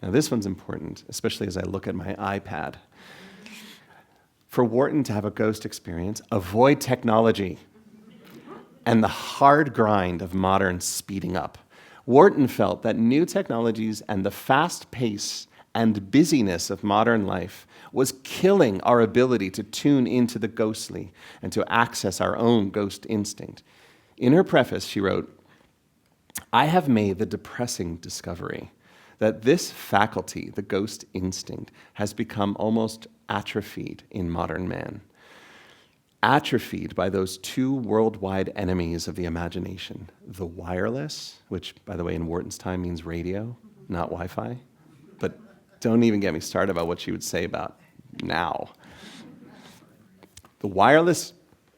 Now this one's important, especially as I look at my iPad. For Wharton to have a ghost experience, avoid technology and the hard grind of modern speeding up. Wharton felt that new technologies and the fast pace and busyness of modern life was killing our ability to tune into the ghostly and to access our own ghost instinct. In her preface, she wrote, "I have made the depressing discovery that this faculty, the ghost instinct, has become almost atrophied in modern man. Atrophied by those two worldwide enemies of the imagination, the wireless," which, by the way, in Wharton's time means radio, not Wi-Fi. But don't even get me started about what she would say about now. The wireless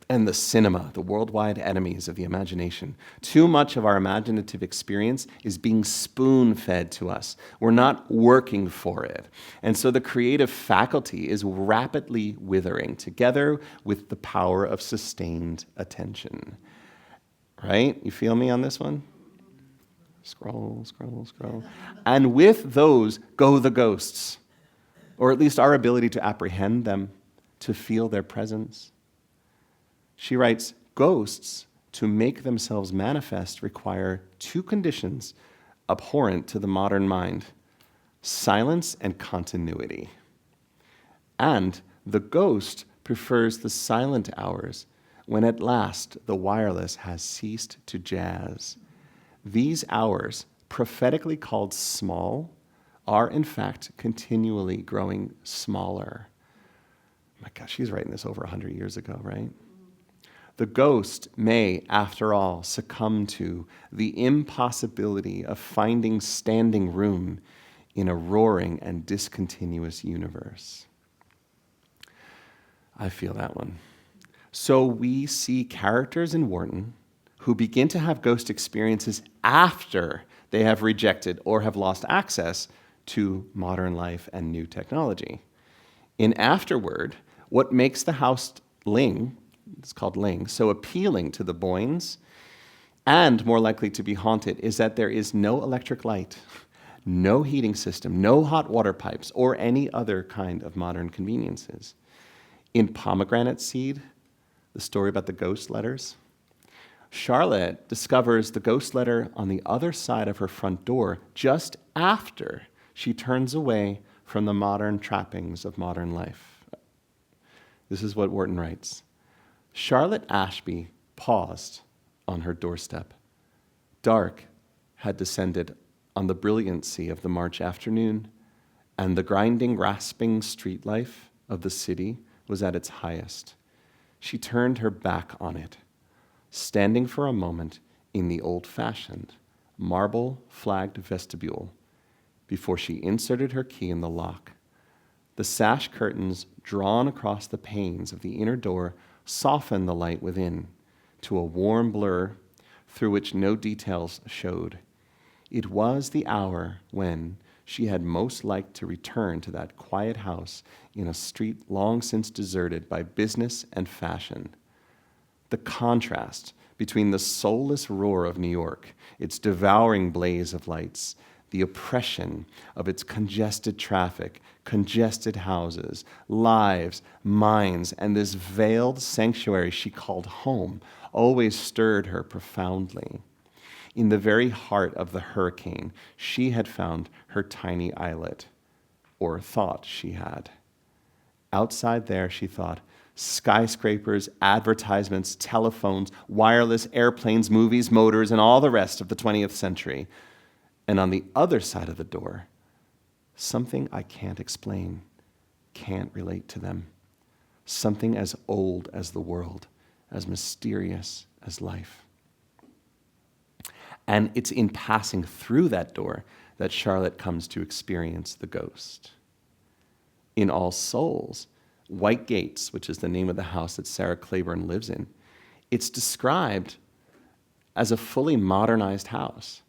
and the cinema, the worldwide enemies of the imagination. Too much of our imaginative experience is being spoon-fed to us. We're not working for it. And so the creative faculty is rapidly withering together with the power of sustained attention. Right? You feel me on this one? Scroll, scroll, scroll. And with those go the ghosts, or at least our ability to apprehend them, to feel their presence. She writes, "Ghosts, to make themselves manifest, require two conditions abhorrent to the modern mind: silence and continuity. And the ghost prefers the silent hours when at last the wireless has ceased to jazz. These hours, prophetically called small, are in fact continually growing smaller." My gosh, she's writing this over 100 years ago, right? The ghost may, after all, succumb to the impossibility of finding standing room in a roaring and discontinuous universe. I feel that one. So we see characters in Wharton who begin to have ghost experiences after they have rejected or have lost access to modern life and new technology. In Afterward, what makes the house Ling, it's called Ling, so appealing to the Boynes and more likely to be haunted is that there is no electric light, no heating system, no hot water pipes, or any other kind of modern conveniences. In Pomegranate Seed, the story about the ghost letters, Charlotte discovers the ghost letter on the other side of her front door just after she turns away from the modern trappings of modern life. This is what Wharton writes. "Charlotte Ashby paused on her doorstep. Dark had descended on the brilliancy of the March afternoon, and the grinding, rasping street life of the city was at its highest. She turned her back on it, standing for a moment in the old-fashioned, marble-flagged vestibule before she inserted her key in the lock. The sash curtains drawn across the panes of the inner door softened the light within to a warm blur through which no details showed. It was the hour when she had most liked to return to that quiet house in a street long since deserted by business and fashion. The contrast between the soulless roar of New York, its devouring blaze of lights, the oppression of its congested traffic, congested houses, lives, minds, and this veiled sanctuary she called home always stirred her profoundly. In the very heart of the hurricane, she had found her tiny islet, or thought she had. Outside there, she thought, skyscrapers, advertisements, telephones, wireless, airplanes, movies, motors, and all the rest of the 20th century. And on the other side of the door, something I can't explain, can't relate to them. Something as old as the world, as mysterious as life. And it's in passing through that door that Charlotte comes to experience the ghost. In All Souls, White Gates, which is the name of the house that Sarah Claiborne lives in, it's described as a fully modernized house.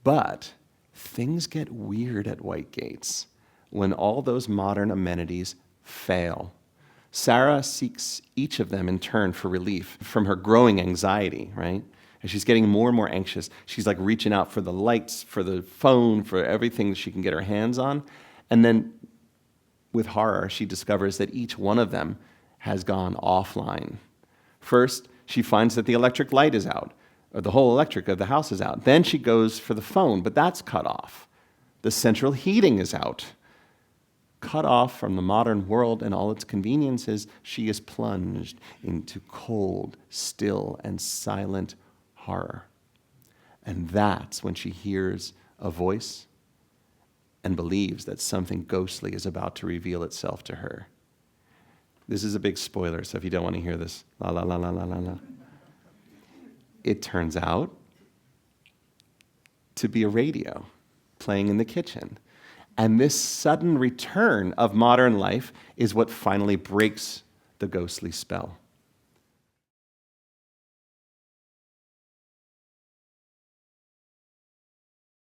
But things get weird at White Gates when all those modern amenities fail. Sarah seeks each of them in turn for relief from her growing anxiety, right? And she's getting more and more anxious. She's like reaching out for the lights, for the phone, for everything she can get her hands on. And then with horror, she discovers that each one of them has gone offline. First, she finds that the electric light is out, or the whole electric of the house is out. Then she goes for the phone, but that's cut off. The central heating is out. Cut off from the modern world and all its conveniences, she is plunged into cold, still, and silent horror. And that's when she hears a voice and believes that something ghostly is about to reveal itself to her. This is a big spoiler, so if you don't want to hear this, la la la la la la la. It turns out to be a radio playing in the kitchen. And this sudden return of modern life is what finally breaks the ghostly spell.